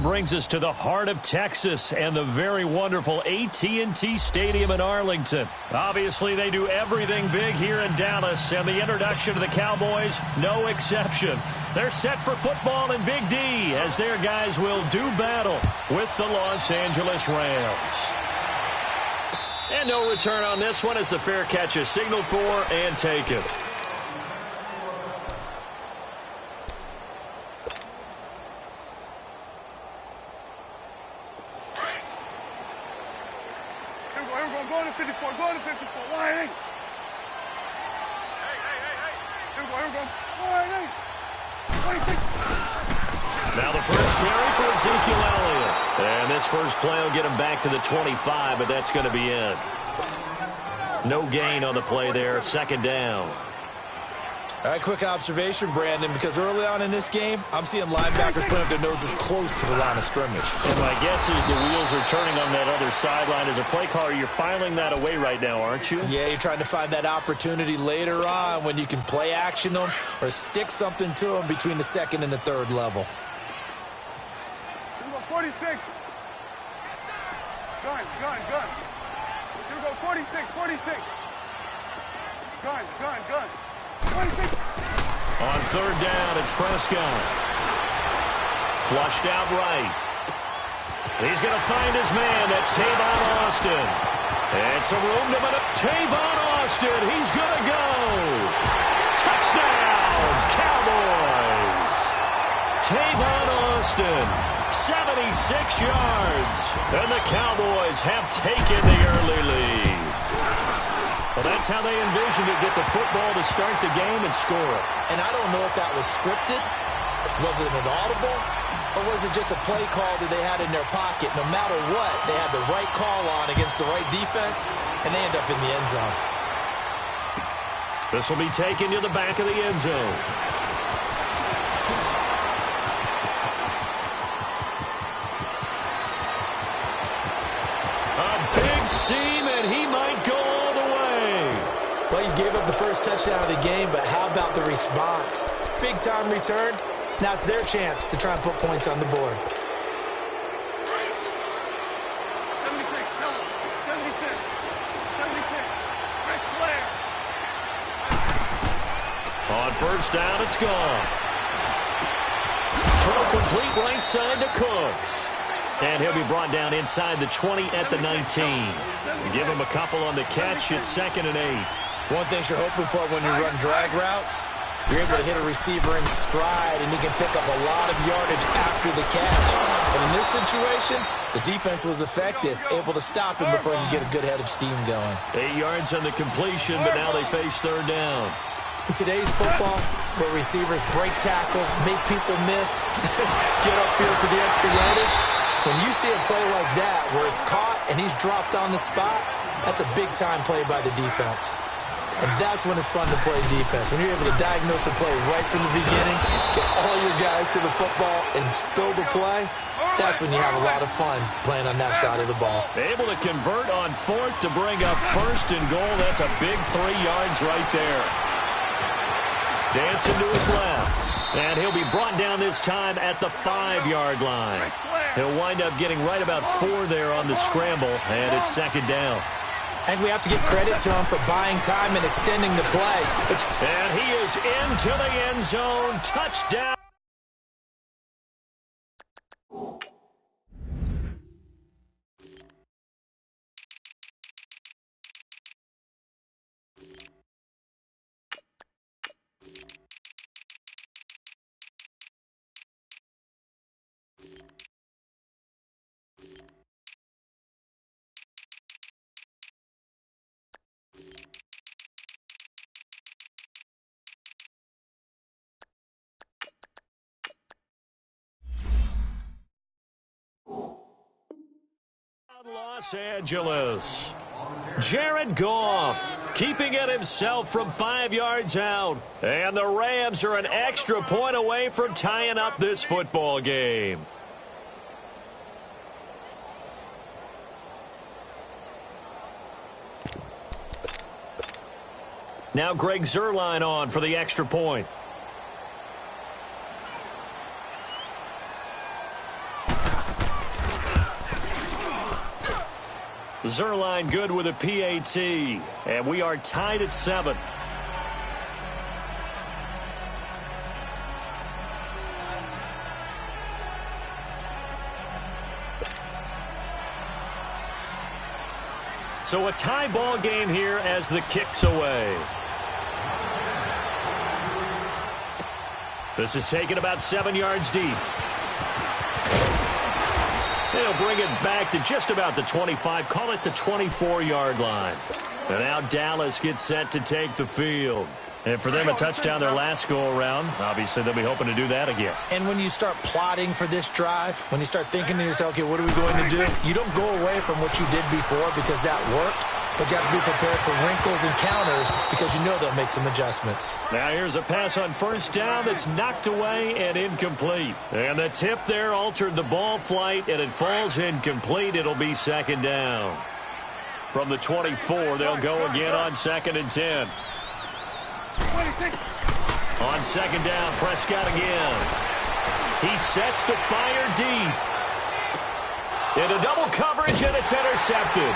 brings us to the heart of Texas and the very wonderful AT&T Stadium in Arlington. Obviously, they do everything big here in Dallas, and the introduction to the Cowboys, no exception. They're set for football in Big D as their guys will do battle with the Los Angeles Rams. And no return on this one as the fair catch is signaled for and taken. Go to 54, go to 54, lining. Here we go, lining. Now the first carry for Ezekiel Elliott. And this first play will get him back to the 25, but that's going to be it. No gain on the play there, second down. All right, quick observation, Brandon, because early on in this game, I'm seeing linebackers putting up their noses close to the line of scrimmage. And my guess is the wheels are turning on that other sideline. As a play caller, you're filing that away right now, aren't you? Yeah, you're trying to find that opportunity later on when you can play action them or stick something to them between the second and the third level. 46. Gun. Here we go, 46. Gun. 26. On third down, it's Prescott. Flushed out right. He's going to find his man. That's Tavon Austin. And some room to maneuver. Tavon Austin, he's going to go. Touchdown, Cowboys. Tavon Austin, 76 yards. And the Cowboys have taken the early lead. Well, that's how they envisioned it, get the football to start the game and score it. And I don't know if that was scripted. Was it an audible? Or was it just a play call that they had in their pocket? No matter what, they had the right call on against the right defense, and they end up in the end zone. This will be taken to the back of the end zone. A big seam, and he might go all the way. Well, you gave up the first touchdown of the game, but how about the response? Big-time return. Now it's their chance to try and put points on the board. 76, tell him. 76. Ric Flair. On first down, it's gone. Throw complete right side to Cooks. And he'll be brought down inside the 20 at the 19. Give him a couple on the catch. It's 2nd and 8. One thing you're hoping for when you run drag routes, you're able to hit a receiver in stride, and he can pick up a lot of yardage after the catch. But in this situation, the defense was effective, able to stop him before he could get a good head of steam going. 8 yards on the completion, but now they face third down. In today's football, where receivers break tackles, make people miss, get up here for the extra yardage, when you see a play like that where it's caught and he's dropped on the spot, that's a big-time play by the defense. And that's when it's fun to play defense. When you're able to diagnose a play right from the beginning, get all your guys to the football and spill the play, that's when you have a lot of fun playing on that side of the ball. Able to convert on fourth to bring up first and goal. That's a big 3 yards right there. Dancing to his left. And he'll be brought down this time at the 5-yard line. He'll wind up getting right about 4 there on the scramble, and it's 2nd down. And we have to give credit to him for buying time and extending the play. And he is into the end zone. Touchdown. Los Angeles. Jared Goff keeping it himself from 5 yards out. And the Rams are an extra point away from tying up this football game. Now Greg Zuerlein on for the extra point. Zerline good with a PAT. And we are tied at 7. So a tie ball game here as the kick's away. This is taken about 7 yards deep. They'll bring it back to just about the 25, call it the 24-yard line. And now Dallas gets set to take the field. And for them, a touchdown their last go-around. Obviously, they'll be hoping to do that again. And when you start plotting for this drive, when you start thinking to yourself, okay, what are we going to do? You don't go away from what you did before because that worked. But you have to be prepared for wrinkles and counters because you know they'll make some adjustments. Now here's a pass on first down that's knocked away and incomplete. And the tip there altered the ball flight, and it falls incomplete. It'll be second down. From the 24, they'll go again on 2nd and 10. On second down, Prescott again. He sets to fire deep. Into double coverage, and it's intercepted.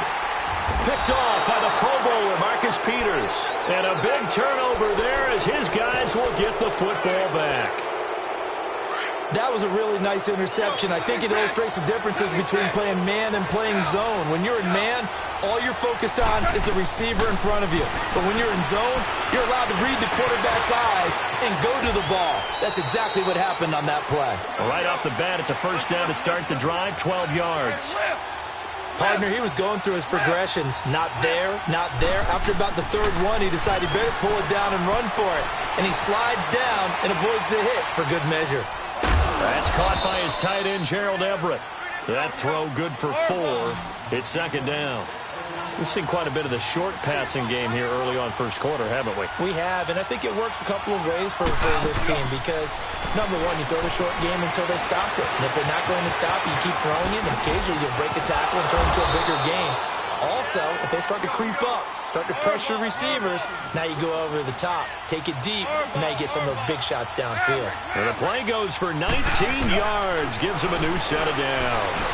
Picked off by the Pro Bowler, Marcus Peters. And a big turnover there as his guys will get the football back. That was a really nice interception. I think it illustrates the differences between playing man and playing zone. When you're in man, all you're focused on is the receiver in front of you. But when you're in zone, you're allowed to read the quarterback's eyes and go to the ball. That's exactly what happened on that play. Right off the bat, it's a first down to start the drive, 12 yards. Partner, he was going through his progressions. Not there, not there. After about the third one, he decided he better pull it down and run for it. And he slides down and avoids the hit for good measure. That's caught by his tight end, Gerald Everett. That throw good for 4. It's second down. We've seen quite a bit of the short passing game here early on first quarter, haven't we? We have, and I think it works a couple of ways for this team because, number one, you throw the short game until they stop it. And if they're not going to stop it, you keep throwing it, and occasionally you'll break a tackle and turn it into a bigger game. Also, if they start to creep up, start to pressure receivers, now you go over the top, take it deep, and now you get some of those big shots downfield. And the play goes for 19 yards, gives them a new set of downs.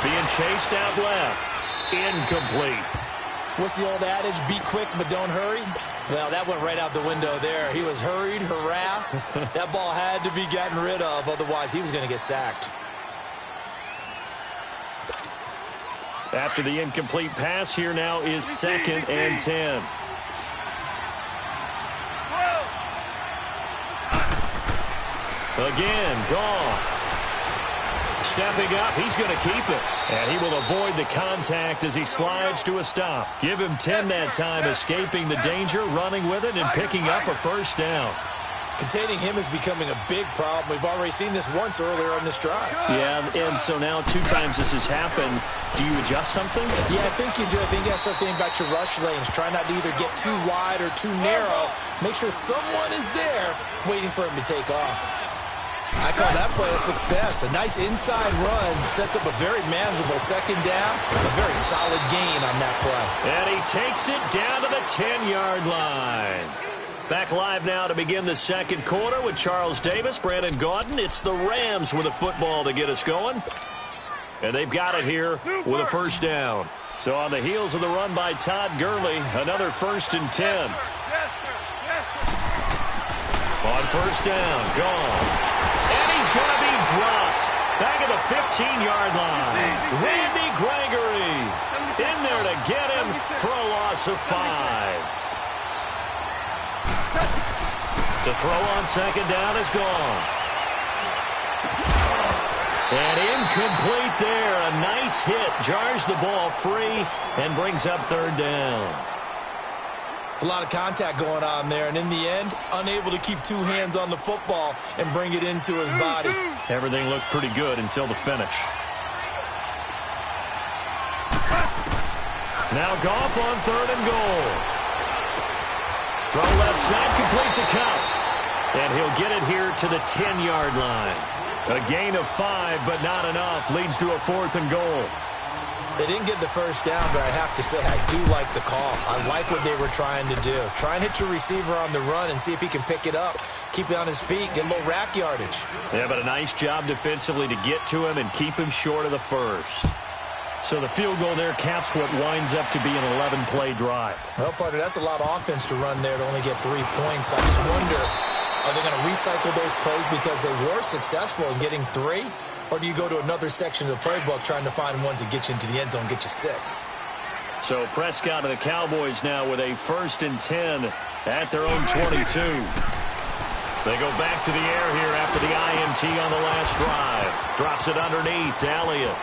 Being chased out left. Incomplete. What's the old adage? Be quick, but don't hurry. Well, that went right out the window there. He was hurried, harassed. That ball had to be gotten rid of, otherwise he was going to get sacked. After the incomplete pass, here now is 2nd and 10. Again, Goff. Stepping up, he's going to keep it. And he will avoid the contact as he slides to a stop. Give him 10 that time, escaping the danger, running with it, and picking up a first down. Containing him is becoming a big problem. We've already seen this once earlier on this drive. Yeah, and so now 2 times this has happened. Do you adjust something? Yeah, I think you do. I think you got to start thinking about your rush lanes. Try not to either get too wide or too narrow. Make sure someone is there waiting for him to take off. I call that play a success. A nice inside run sets up a very manageable second down. A very solid gain on that play. And he takes it down to the 10-yard line. Back live now to begin the second quarter with Charles Davis, Brandon Gaudin. It's the Rams with a football to get us going. And they've got it here with a first down. So on the heels of the run by Todd Gurley, another 1st and 10. On first down, gone. And he's going to be dropped back at the 15-yard line. Randy Gregory in there to get him for a loss of 5. To throw on second down is gone. And incomplete there. A nice hit. Jars the ball free and brings up third down. It's a lot of contact going on there, and in the end, unable to keep 2 hands on the football and bring it into his body. Everything looked pretty good until the finish. Now Goff on 3rd and goal. Throw left side, complete to Cup. And he'll get it here to the 10-yard line. A gain of 5, but not enough. Leads to a 4th and goal. They didn't get the first down, but I have to say I do like the call. I like what they were trying to do. Try and hit your receiver on the run and see if he can pick it up. Keep it on his feet, get a little rack yardage. Yeah, but a nice job defensively to get to him and keep him short of the first. So the field goal there caps what winds up to be an 11-play drive. Well, partner, that's a lot of offense to run there to only get 3 points. I just wonder, are they going to recycle those plays because they were successful in getting 3? Or do you go to another section of the playbook trying to find ones that get you into the end zone, get you 6? So Prescott and the Cowboys now with a 1st and 10 at their own 22. They go back to the air here after the INT on the last drive. Drops it underneath to Elliott.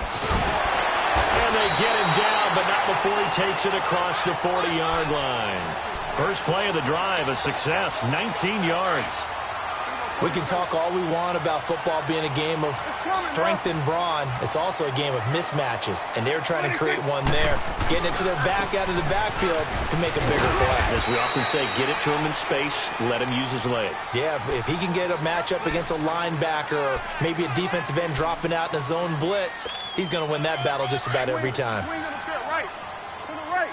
And they get him down, but not before he takes it across the 40-yard line. First play of the drive, a success, 19 yards. We can talk all we want about football being a game of strength and brawn. It's also a game of mismatches, and they're trying to create one there, getting it to their back out of the backfield to make a bigger play. As we often say, get it to him in space, let him use his leg. Yeah, if he can get a matchup against a linebacker or maybe a defensive end dropping out in a zone blitz, he's going to win that battle just about every time. Swing to the bit, right. To the right.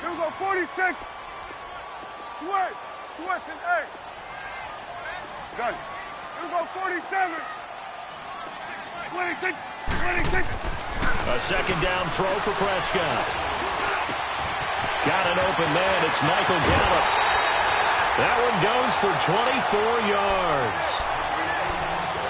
Here we go, 46. Switch. Switch and 8. Done. Here we go, 47. 26. 26. A second down throw for Prescott. Got an open man. It's Michael Gallup. That one goes for 24 yards.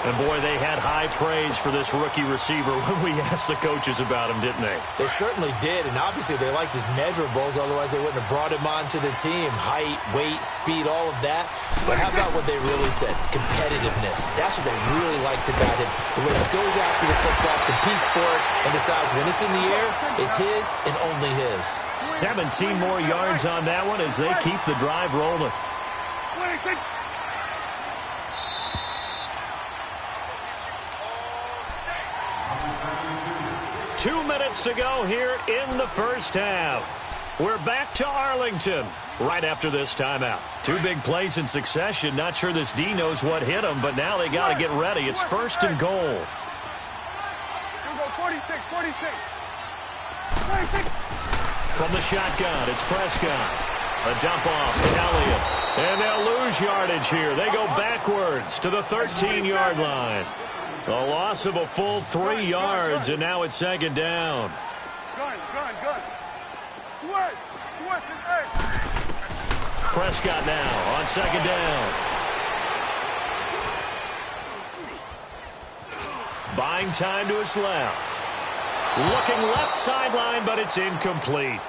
And, boy, they had high praise for this rookie receiver when we asked the coaches about him, didn't they? They certainly did, and obviously they liked his measurables, otherwise they wouldn't have brought him onto the team. Height, weight, speed, all of that. But how about what they really said? Competitiveness. That's what they really liked about him. The way he goes after the football, competes for it, and decides when it's in the air, it's his and only his. 17 more yards on that one as they keep the drive rolling. 26. 2 minutes to go here in the first half. We're back to Arlington right after this timeout. 2 big plays in succession. Not sure this D knows what hit them, but now they got to get ready. It's 1st and goal. Here we go, 46, 46. 46. From the shotgun, it's Prescott. A dump off to Elliott. And they'll lose yardage here. They go backwards to the 13-yard line. A loss of a full 3 yards, and now it's 2nd down. Gun. Switch and 8. Prescott now on 2nd down. Buying time to his left. Looking left sideline, but it's incomplete.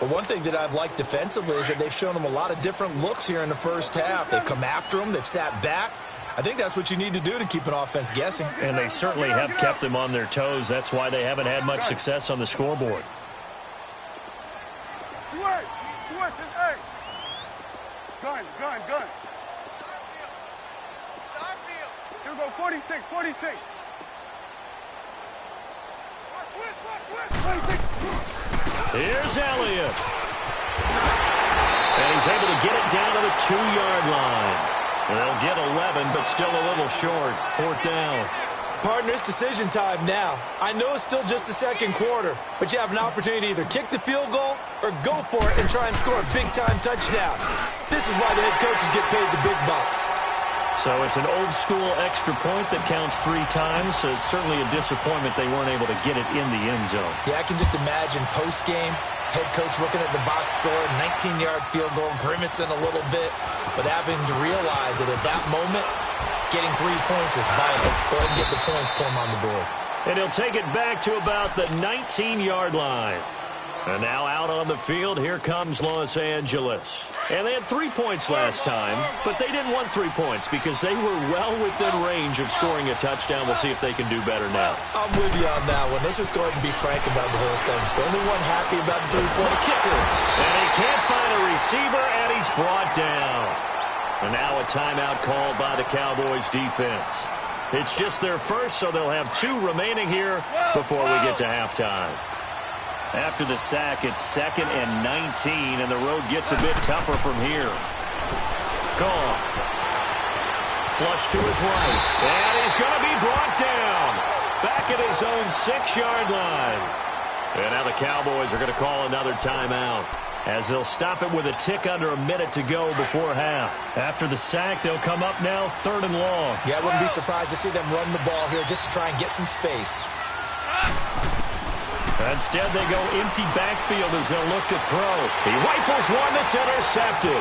Well, one thing that I've liked defensively is that they've shown him a lot of different looks here in the first half. They've come after him. They've sat back. I think that's what you need to do to keep an offense guessing. And they certainly have kept them on their toes. That's why they haven't had much success on the scoreboard. Switch and 8. Gun. Here we go, 46. 26. Here's Elliott. And he's able to get it down to the 2-yard line. They'll get 11, but still a little short. 4th down. Partner, it's decision time now. I know it's still just the second quarter, but you have an opportunity to either kick the field goal or go for it and try and score a big-time touchdown. This is why the head coaches get paid the big bucks. So it's an old-school extra point that counts 3 times, so it's certainly a disappointment they weren't able to get it in the end zone. Yeah, I can just imagine post-game, head coach looking at the box score, 19-yard field goal, grimacing a little bit, but having to realize that at that moment, getting 3 points was vital. Go ahead and get the points, put them on the board. And he'll take it back to about the 19-yard line. And now out on the field, here comes Los Angeles. And they had 3 points last time, but they didn't want 3 points because they were well within range of scoring a touchdown. We'll see if they can do better now. I'm with you on that one. Let's just go ahead and be frank about the whole thing. The only one happy about the 3-point kicker. And he can't find a receiver, and he's brought down. And now a timeout called by the Cowboys defense. It's just their first, so they'll have 2 remaining here before we get to halftime. After the sack, it's 2nd and 19, and the road gets a bit tougher from here. Gone. Flush to his right, and he's going to be brought down. Back at his own 6-yard line. And now the Cowboys are going to call another timeout. as they'll stop it with a tick under a minute to go before half. After the sack, they'll come up now 3rd and long. Yeah, I wouldn't be surprised to see them run the ball here just to try and get some space. Instead, they go empty backfield as they'll look to throw. He rifles one that's intercepted.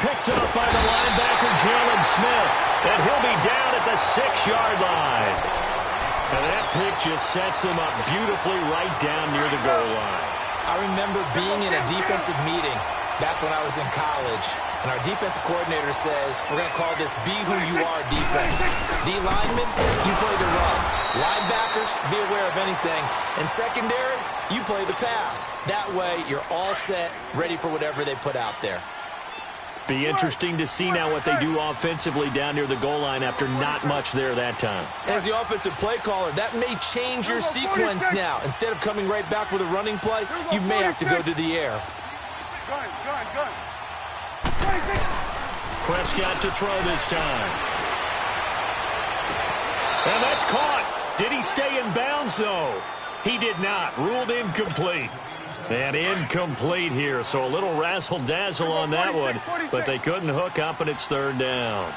Picked up by the linebacker, Jalen Smith. And he'll be down at the 6-yard line. And that pick just sets him up beautifully right down near the goal line. I remember being in a defensive meeting back when I was in college, and our defensive coordinator says, we're going to call this be who you are defense. D linemen, you play the run. Linebackers, be aware of anything. And secondary, you play the pass. That way, you're all set, ready for whatever they put out there. Be interesting to see now what they do offensively down near the goal line after not much there that time. As the offensive play caller, that may change your sequence now. Instead of coming right back with a running play, you may have to go to the air. Gun. Prescott to throw this time. And that's caught. Did he stay in bounds, though? He did not. Ruled incomplete. And incomplete here, so a little razzle-dazzle on that one, but they couldn't hook up, and it's 3rd down.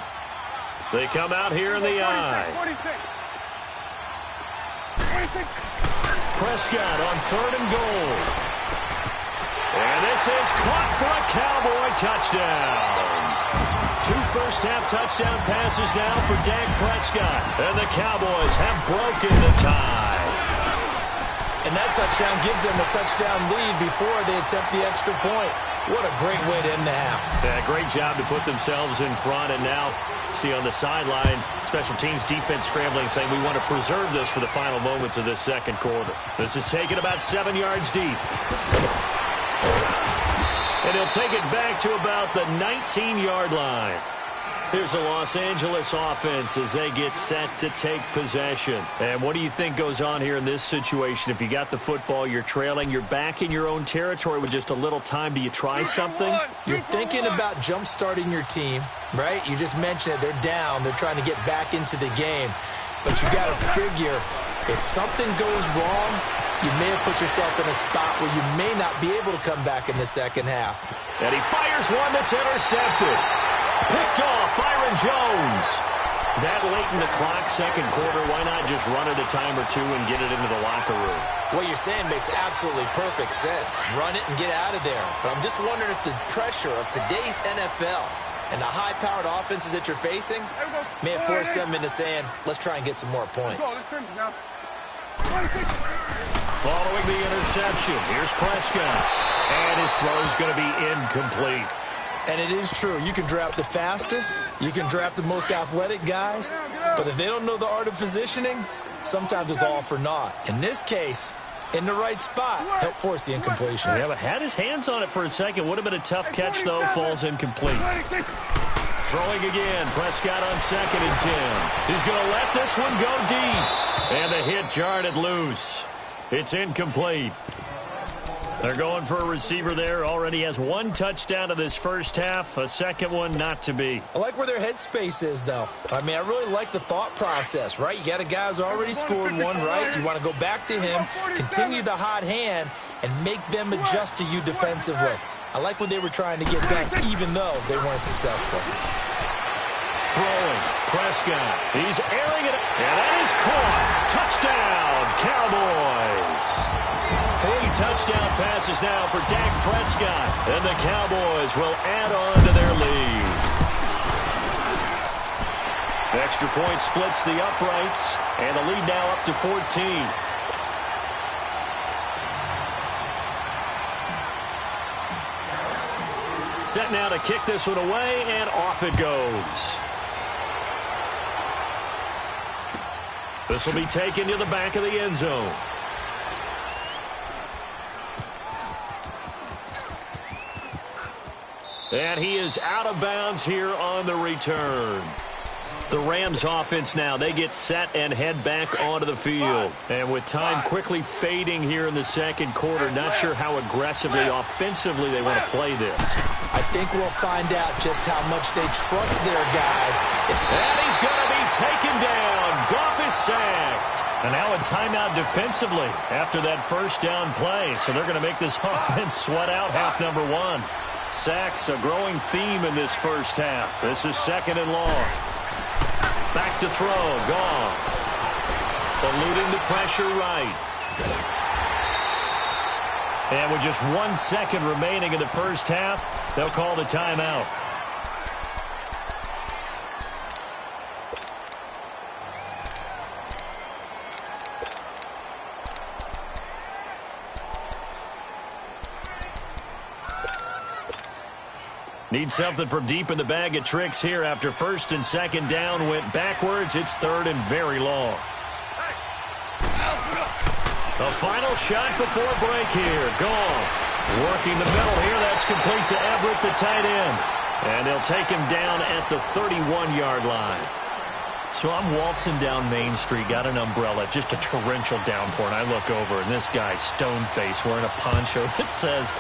They come out here in the eye. Prescott on 3rd and goal. And this is caught for a Cowboy touchdown. 2 first-half touchdown passes now for Dak Prescott. And the Cowboys have broken the tie. And that touchdown gives them a touchdown lead before they attempt the extra point. What a great way to end the half. Yeah, great job to put themselves in front. And now, see on the sideline, special teams defense scrambling, saying we want to preserve this for the final moments of this 2nd quarter. This is taken about 7 yards deep. And he'll take it back to about the 19-yard line. Here's the Los Angeles offense as they get set to take possession. And what do you think goes on here in this situation? If you got the football, you're trailing, you're back in your own territory with just a little time. Do you try something? You're thinking about jump-starting your team, right? You just mentioned it. They're down. They're trying to get back into the game. But you got to figure, if something goes wrong, you may have put yourself in a spot where you may not be able to come back in the 2nd half. And he fires one that's intercepted. Picked off Byron Jones. That late in the clock, 2nd quarter, why not just run it a time or two and get it into the locker room? What you're saying makes absolutely perfect sense. Run it and get out of there. But I'm just wondering if the pressure of today's NFL and the high-powered offenses that you're facing may have forced them into saying, let's try and get some more points. Following the interception, here's Prescott. And his throw's going to be incomplete. And it is true. You can draft the fastest. You can draft the most athletic guys. But if they don't know the art of positioning, sometimes it's all for naught. In this case, in the right spot, help force the incompletion. Yeah, but had his hands on it for a second. Would have been a tough catch, though. Falls incomplete. Throwing again. Prescott on 2nd and 10. He's going to let this one go deep. And the hit jarred it loose. It's incomplete. They're going for a receiver there. Already has 1 touchdown of this 1st half. A 2nd one not to be. I like where their headspace is, though. I mean, I really like the thought process, right? You got a guy who's already scored one, right? You want to go back to him, continue the hot hand, and make them adjust to you defensively. I like what they were trying to get done, even though they weren't successful. Throwing. Prescott. He's airing it. And that is caught. Touchdown, Cowboys. 3 touchdown passes now for Dak Prescott. And the Cowboys will add on to their lead. Extra point splits the uprights. And the lead now up to 14. Set now to kick this one away, and off it goes. This will be taken to the back of the end zone. And he is out of bounds here on the return. The Rams offense now, they get set and head back onto the field. And with time quickly fading here in the 2nd quarter, not sure how aggressively, offensively they want to play this. I think we'll find out just how much they trust their guys. And he's going to be taken down. Goff is sacked. And now a timeout defensively after that first down play. So they're going to make this offense sweat out half number one. Sacks, a growing theme in this first half. This is 2nd and long. Back to throw. Goff. Eluding the pressure right. And with just 1 second remaining in the first half, they'll call the timeout. Need something from deep in the bag of tricks here after 1st and 2nd down went backwards. It's 3rd and very long. The final shot before break here. Goff working the middle here. That's complete to Everett, the tight end. And they'll take him down at the 31-yard line. So I'm waltzing down Main Street, got an umbrella, just a torrential downpour, and I look over, and this guy, stone-faced, wearing a poncho that says,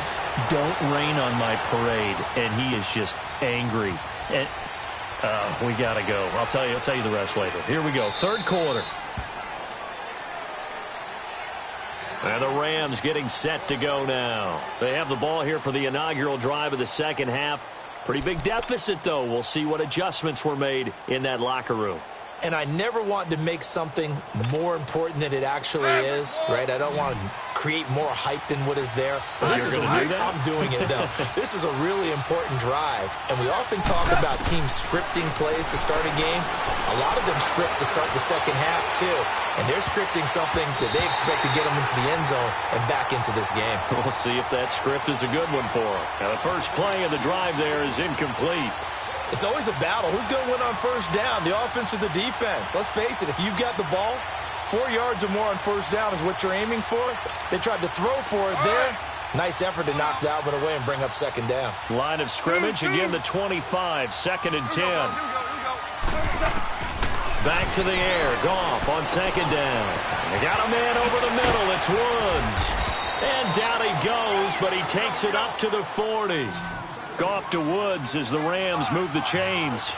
"Don't rain on my parade," and he is just angry. And we got to go. I'll tell you the rest later. Here we go, 3rd quarter. And the Rams getting set to go now. They have the ball here for the inaugural drive of the second half. Pretty big deficit, though. We'll see what adjustments were made in that locker room. And I never want to make something more important than it actually is, right? I don't want to create more hype than what is there. But this is I'm doing it, though. This is a really important drive. And we often talk about teams scripting plays to start a game. A lot of them script to start the second half, too. And they're scripting something that they expect to get them into the end zone and back into this game. We'll see if that script is a good one for them. Now, the first play of the drive there is incomplete. It's always a battle. Who's going to win on first down, the offense or the defense? Let's face it, if you've got the ball, 4 yards or more on first down is what you're aiming for. They tried to throw for it there. Nice effort to knock that one away and bring up 2nd down. Line of scrimmage, again the 25, 2nd and 10. Back to the air, Goff on 2nd down. They got a man over the middle, it's Woods. And down he goes, but he takes it up to the 40. Goff to Woods as the Rams move the chains.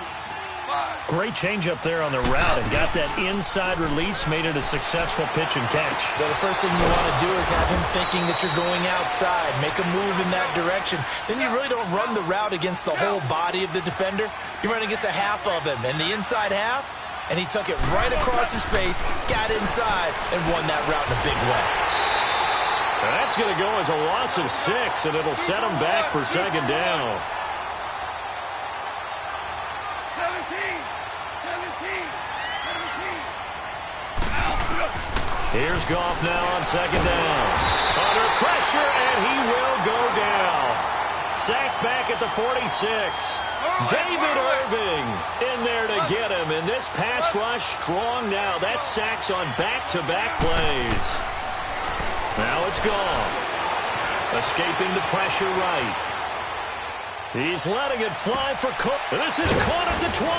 Great change up there on the route and got that inside release, made it a successful pitch and catch. Well, the first thing you want to do is have him thinking that you're going outside, make a move in that direction. Then you really don't run the route against the whole body of the defender. You run against a half of him, and the inside half, and he took it right across his face, got inside, and won that route in a big way. And that's going to go as a loss of 6, and it'll set him back for 2nd down. 17. Here's Goff now on 2nd down. Under pressure, and he will go down. Sacked back at the 46. David Irving in there to get him, and this pass rush strong now. That's sacks on back-to-back plays. Now it's Goff. Escaping the pressure right. He's letting it fly for Cook. This is caught at the 20.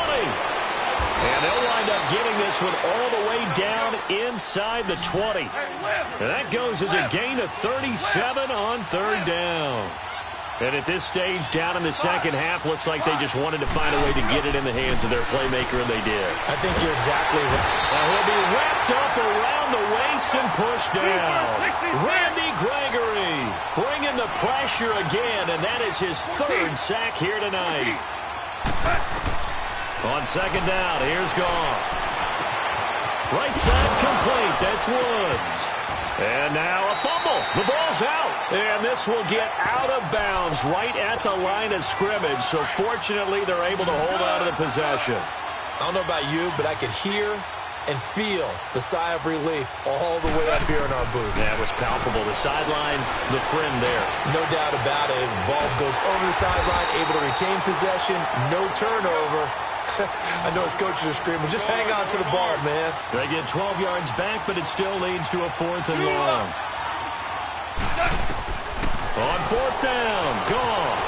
And they'll wind up getting this one all the way down inside the 20. And that goes as a gain of 37 on 3rd down. And at this stage, down in the second half, looks like they just wanted to find a way to get it in the hands of their playmaker, and they did. I think you're exactly right. Now he'll be wrapped up around the waist and pushed down. Randy Gregory bringing the pressure again, and that is his 3rd sack here tonight. On 2nd down, here's Goff. Right side complete. That's Woods. And now a fumble. The ball's out. And this will get out of bounds right at the line of scrimmage. So fortunately, they're able to hold on to the possession. I don't know about you, but I could hear and feel the sigh of relief all the way up here in our booth. That was palpable. The sideline, the friend there. No doubt about it. The ball goes over the sideline, able to retain possession, no turnover. I know his coaches are screaming, just hang on to the ball, man. They get 12 yards back, but it still leads to a 4th and long. On 4th down, Goff.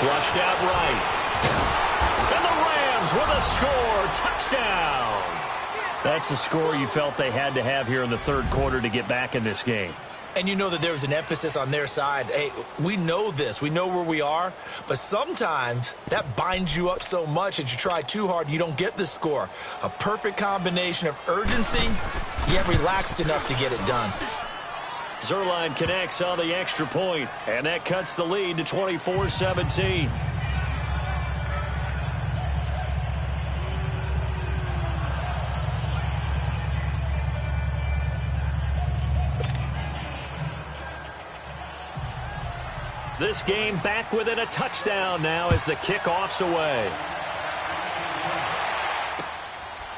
Flushed out right. And the Rams with a score. Touchdown. That's a score you felt they had to have here in the 3rd quarter to get back in this game. And you know that there was an emphasis on their side. Hey, we know this. We know where we are. But sometimes that binds you up so much that you try too hard, you don't get the score. A perfect combination of urgency, yet relaxed enough to get it done. Zerline connects on the extra point, and that cuts the lead to 24-17. This game back within a touchdown now as the kickoff's away.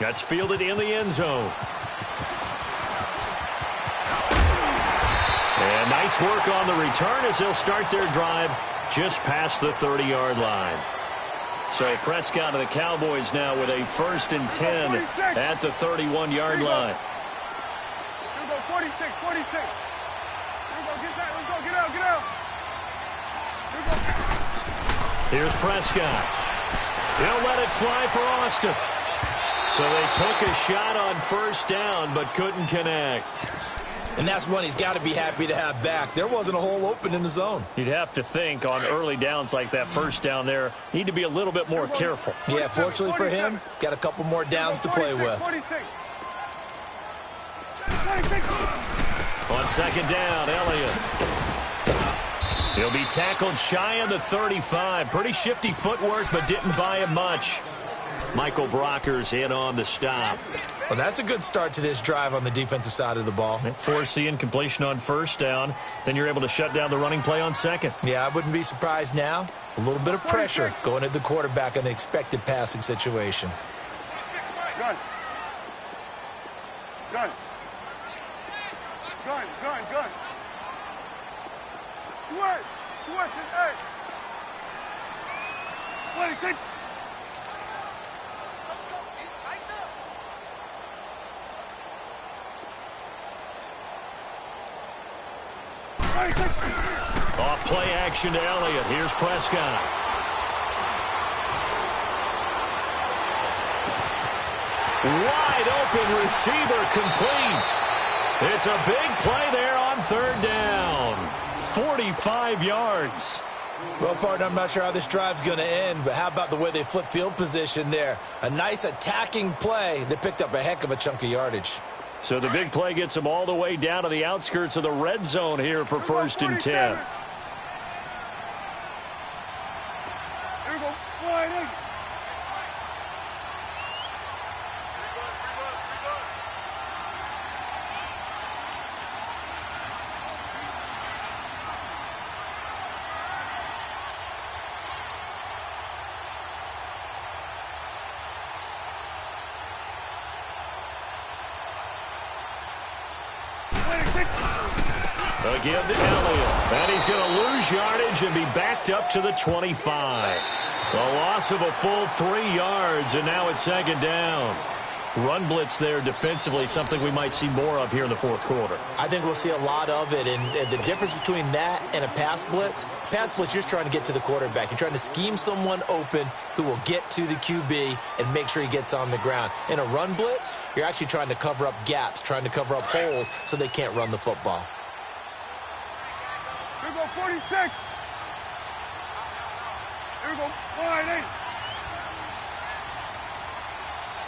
That's fielded in the end zone. And nice work on the return as they'll start their drive just past the 30-yard line. So Prescott of the Cowboys now with a 1st and 10 at the 31-yard line. Here we go, 46, 46. Here we go, get that, let's go, get out, get out. Here's Prescott. He'll let it fly for Austin. So they took a shot on 1st down but couldn't connect. And that's one he's got to be happy to have back. There wasn't a hole open in the zone. You'd have to think on early downs like that 1st down there, need to be a little bit more careful. Yeah, fortunately for him, got a couple more downs to play with. 46. On 2nd down, Elliott. He'll be tackled shy of the 35. Pretty shifty footwork, but didn't buy him much. Michael Brockers in on the stop. Well, that's a good start to this drive on the defensive side of the ball. Force the incompletion on 1st down. Then you're able to shut down the running play on 2nd. Yeah, I wouldn't be surprised now. A little bit of pressure going at the quarterback in an expected passing situation. Gun. Gun. Gun, gun, gun. Switch. Switch and A. Wait, take. Off play action to Elliott. Here's Prescott. Wide open receiver complete. It's a big play there on 3rd down. 45 yards. Well, partner, I'm not sure how this drive's going to end, but how about the way they flip field position there? A nice attacking play. They picked up a heck of a chunk of yardage. So the big play gets them all the way down to the outskirts of the red zone here for 1st and 10. Here we go. Wide. Again to Elliott. And he's going to lose yardage and be backed up to the 25. A loss of a full 3 yards, and now it's 2nd down. Run blitz there defensively, something we might see more of here in the 4th quarter. I think we'll see a lot of it, and the difference between that and a pass blitz, you're just trying to get to the quarterback. You're trying to scheme someone open who will get to the QB and make sure he gets on the ground. In a run blitz, you're actually trying to cover up gaps, trying to cover up holes so they can't run the football. Here we go, 46. Here we go, wide 8.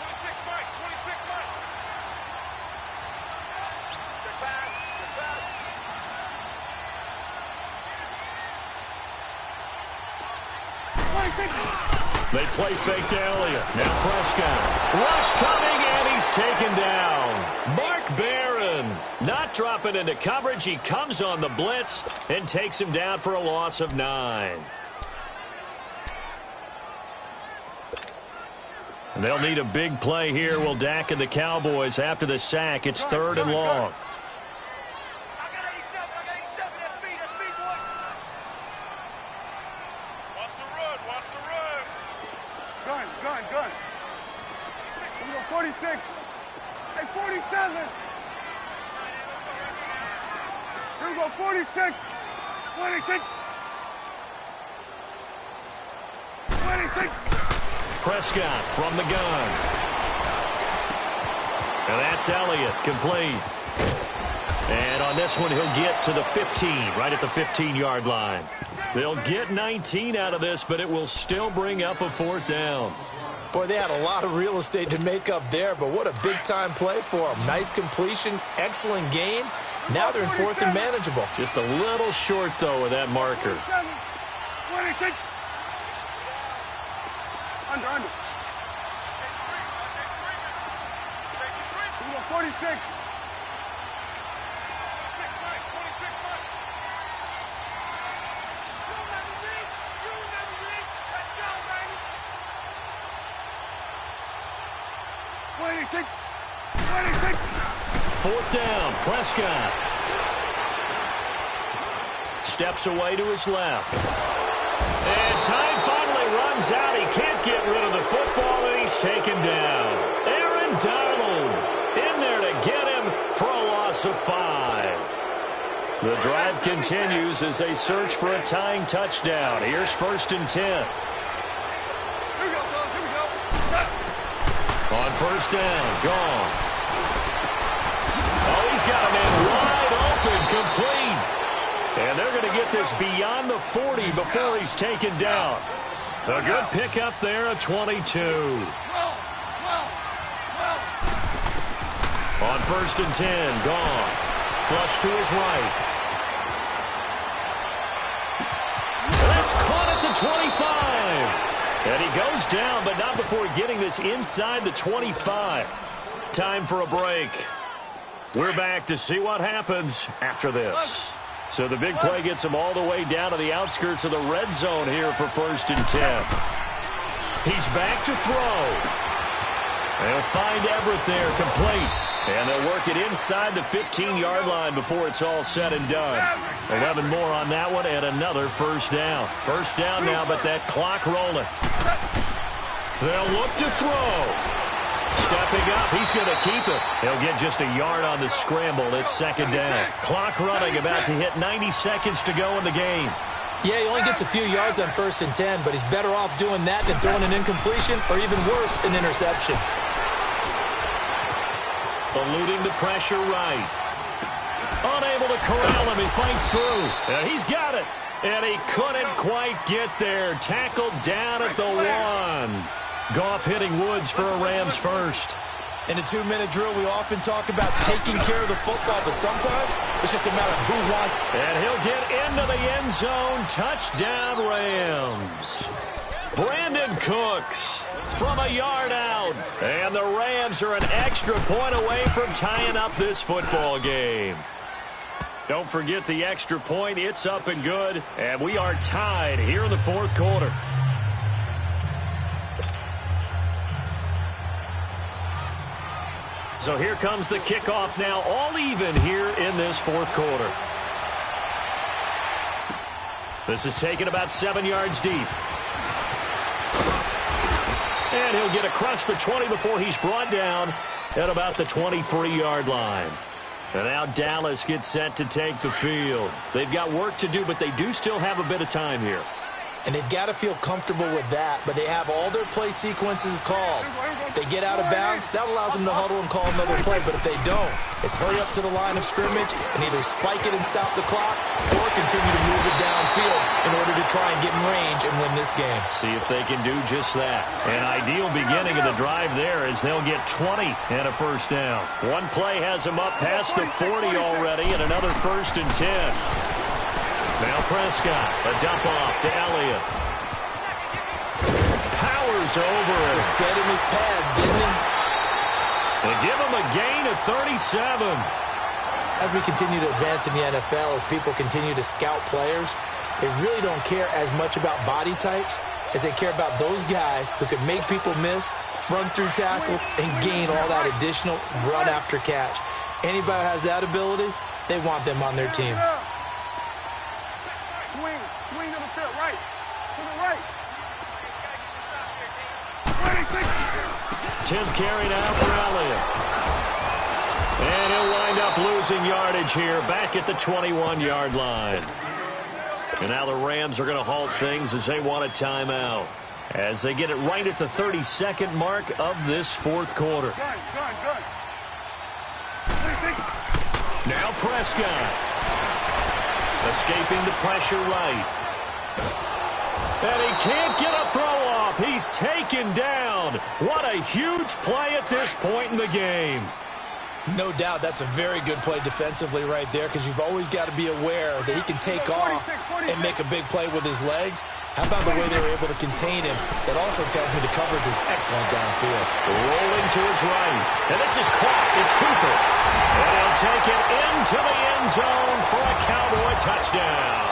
26, Mike. 26, Mike. Check pass. Check pass. They play fake to Elliott. Now Prescott. Rush coming, and he's taken down. Mark Barron not dropping into coverage. He comes on the blitz and takes him down for a loss of 9. And they'll need a big play here. Will Dak and the Cowboys after the sack. It's 3rd and long. Gun. Here we go, 46. Hey, 47. Here we go, 46. 26. 26. Prescott from the gun. And that's Elliott, complete. And on this one, he'll get to the 15, right at the 15-yard line. They'll get 19 out of this, but it will still bring up a 4th down. Boy, they had a lot of real estate to make up there, but what a big-time play for them. Nice completion, excellent game. Now they're in 4th and manageable. Just a little short, though, with that marker. 26. Under. 46. Fourth down, Prescott. Steps away to his left. And time finally runs out. He can't get rid of the football, and he's taken down. Aaron Donald in there to get him for a loss of 5. The drive continues as they search for a tying touchdown. Here's 1st and 10. Here we go, fellas. Here we go. On 1st down, Goff. Oh, he's got a man wide open, complete. And they're going to get this beyond the 40 before he's taken down. A good pickup there at 22. 12. On 1st and 10, Goff. Flush to his right. And that's caught at the 25. And he goes down, but not before getting this inside the 25. Time for a break. We're back to see what happens after this. So the big play gets him all the way down to the outskirts of the red zone here for 1st and 10. He's back to throw. They'll find Everett there, complete. And they'll work it inside the 15-yard line before it's all said and done. 11 more on that one and another 1st down. 1st down now, but that clock rolling. They'll look to throw. Stepping up, he's going to keep it. He'll get just a yard on the scramble. It's 2nd down. Clock running, about to hit 90 seconds to go in the game. Yeah, he only gets a few yards on 1st and 10, but he's better off doing that than throwing an incompletion or even worse, an interception. Eluding the pressure right. Unable to corral him. He fights through. And he's got it. And he couldn't quite get there. Tackled down at the 1. Goff hitting Woods for a Rams first. In a 2-minute drill, we often talk about taking care of the football, but sometimes it's just a matter of who wants it. And he'll get into the end zone. Touchdown, Rams. Brandon Cooks from a yard out. And the Rams are an extra point away from tying up this football game. Don't forget the extra point. It's up and good. And we are tied here in the 4th quarter. So here comes the kickoff now, all even here in this 4th quarter. This is taken about 7 yards deep. And he'll get across the 20 before he's brought down at about the 23-yard line. And now Dallas gets set to take the field. They've got work to do, but they do still have a bit of time here. And they've got to feel comfortable with that, but they have all their play sequences called. If they get out of bounds, that allows them to huddle and call another play, but if they don't, it's hurry up to the line of scrimmage and either spike it and stop the clock or continue to move it downfield in order to try and get in range and win this game. See if they can do just that. An ideal beginning of the drive there as they'll get 20 and a 1st down. One play has them up past the 40 already and another 1st and 10. Now Prescott, a dump off to Elliott. Powers over it. Just get him his pads, didn't he? They give him a gain of 37. As we continue to advance in the NFL, as people continue to scout players, they really don't care as much about body types as they care about those guys who can make people miss, run through tackles, and gain all that additional run after catch. Anybody who has that ability, they want them on their team. Swing to the field, right. To the right. 10th carry now for Elliott. And he'll wind up losing yardage here back at the 21-yard line. And now the Rams are going to halt things as they want a timeout. As they get it right at the 32nd mark of this 4th quarter. Now Prescott. Escaping the pressure right. And he can't get a throw off. He's taken down. What a huge play at this point in the game. No doubt that's a very good play defensively right there, because you've always got to be aware that he can take off and make a big play with his legs. How about the way they were able to contain him? That also tells me the coverage was excellent downfield. Rolling to his right. And this is caught. It's Cooper. And he'll take it into the end zone for a Cowboy touchdown.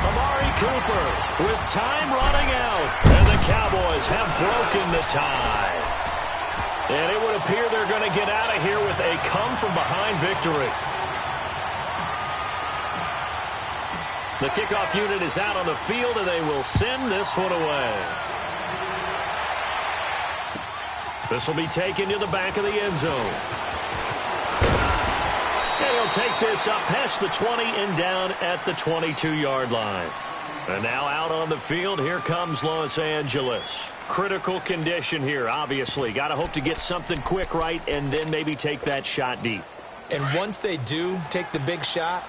Amari Cooper with time running out. And the Cowboys have broken the tie. And it would appear they're going to get out of here with a come-from-behind victory. The kickoff unit is out on the field, and they will send this one away. This will be taken to the back of the end zone. And he'll take this up past the 20 and down at the 22-yard line. And now out on the field, here comes Los Angeles. Critical condition here, obviously. Got to hope to get something quick right and then maybe take that shot deep. And once they do take the big shot,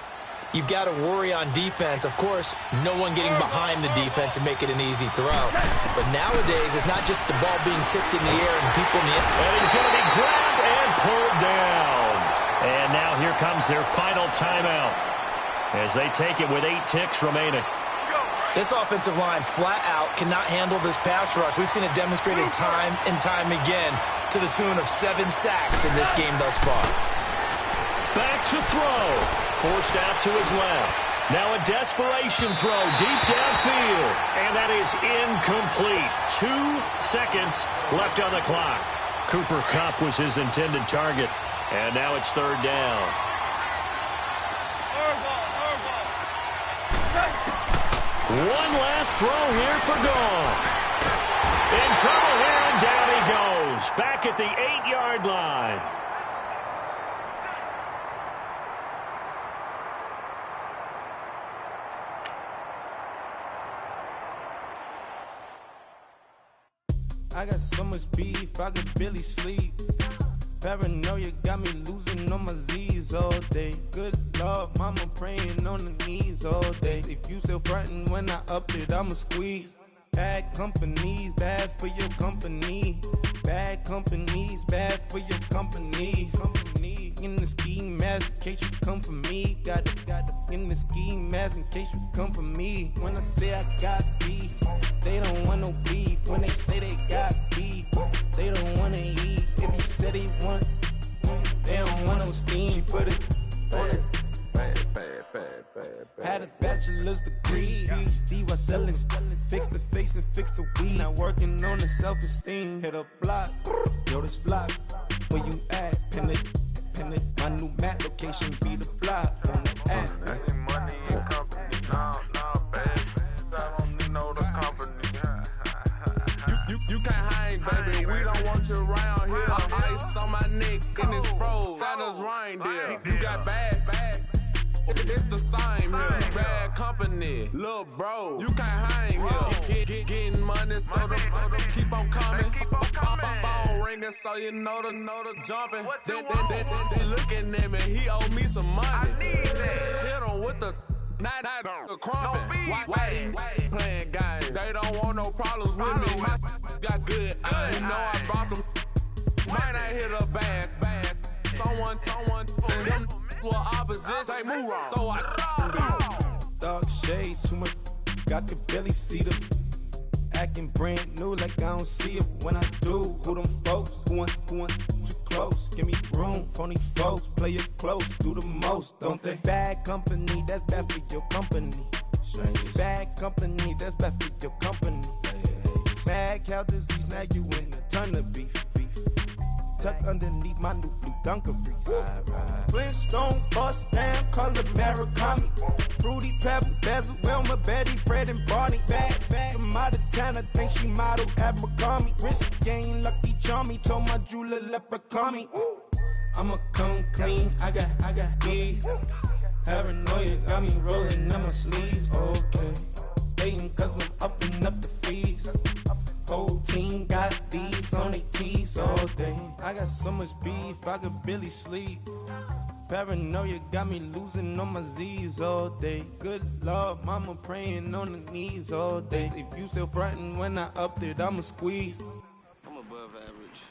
you've got to worry on defense. Of course, no one getting behind the defense and make it an easy throw. But nowadays, it's not just the ball being tipped in the air and people in the air. And he's going to be grabbed and pulled down. And now here comes their final timeout as they take it with 8 ticks remaining. This offensive line flat out cannot handle this pass rush. We've seen it demonstrated time and time again to the tune of 7 sacks in this game thus far. Back to throw. Forced out to his left. Now a desperation throw deep downfield. And that is incomplete. 2 seconds left on the clock. Cooper Kupp was his intended target. And now it's 3rd down. One last throw here for Goff. In trouble here, and down he goes. Back at the 8-yard line. I got so much beef, I could barely sleep. Paranoia got me losing on my Z's all day. Good Lord, mama praying on the knees all day. If you still frontin' when I up it, I'ma squeeze. Bad companies, bad for your company. Bad companies, bad for your company. Company in the ski mask in case you come for me. Got it in the ski mask in case you come for me. When I say I got beef, they don't want no beef. When they say they got beef, they don't wanna eat. If you said they want, they don't want no steam. She put it on it. Had a bachelor's degree, PhD while selling, fix the face and fix the weed. Now working on the self-esteem. Hit a block, yo this flock. Where you at? Pin it. My new map location be the block on the app. Money and company, no, baby. I don't need no the company. You can't hang, baby. We don't want you around here. Ice on my neck and it's froze. Santa's reindeer. You got bad. It's the same here. Bad company, little bro. You can't hang here. Getting money, so the keep on coming. Phone ringing, so you know the jumping. They looking at me. He owe me some money. Hit him with the night crumping. Whitey playing games. They don't want no problems with me. My got good. You know I brought them. Might not hit a bad. Someone tell them. Well, opposition, say move wrong. So I Dark shades, too much. I could barely see them. Acting brand new like I don't see it when I do. Who them folks? Who want too close? Give me room, phony folks. Play it close, do the most, don't they? Bad company, that's bad for your company. Bad company, that's bad for your company. Mad cow disease, now you in a ton of beef. Tucked underneath my new blue dungarees. Flintstone, bust down, color Murakami. Fruity Pebble, Basil, Wilma, Betty, Fred, and Barney. Bad from out of town, I think she model Abercrombie. Wrist game, Lucky Charmy, told my jeweler leprechaun. I'ma come clean, I got beef. Paranoia got me rolling on my sleeves. Okay, hating cause I'm upping up the fees. Whole team got these on their tees all day. I got so much beef, I could barely sleep. Paranoia got me losing on my Z's all day. Good Lord, mama praying on the knees all day. If you still frontin' when I upped it, I'ma squeeze. I'm above average.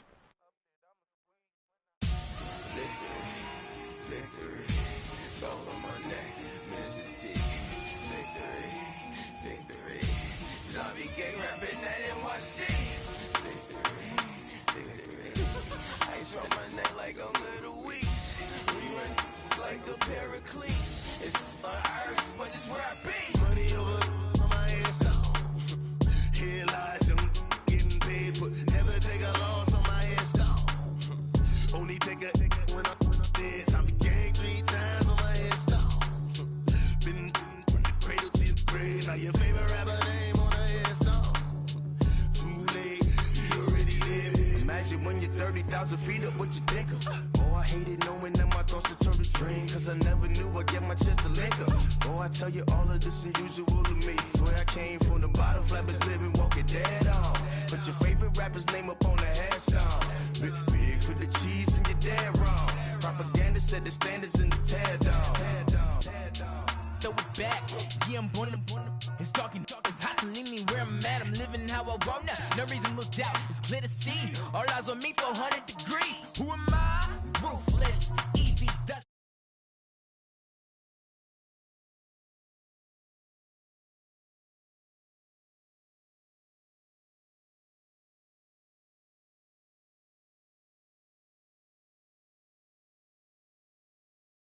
Victory, gold on my neck, Mr. T. Victory, zombie gang rapping that NYC. Victory, ice on my neck like a little weak. We run like a paraclete. It's on earth, but it's where I be. Money over on my headstone. Here lies them getting paid, but never take a loss on my headstone. Only take a when I'm dead. I be gang 3 times on my headstone. Been from the cradle to the grave. Now your favorite rapper name on a headstone. Too late, he already dead. Imagine when you're 30,000 feet up, what you think of? Oh, I hated knowing that my thoughts would turn to dream. Cause I never knew I'd get my chance to link up. Oh, I tell you all of this unusual to me. Swear I came from the bottom, flappers living, walking dead on. Put your favorite rapper's name up on the headstone. Big for the cheese and you're dead wrong. Propaganda set the standards in the tear down. Throw it back, yeah, I'm born to it's talking, it's hustling me where I'm at. I'm living how I want now. No reason to look doubt, it's clear to see. All eyes on me, 400 degrees. Who am I? Ruthless.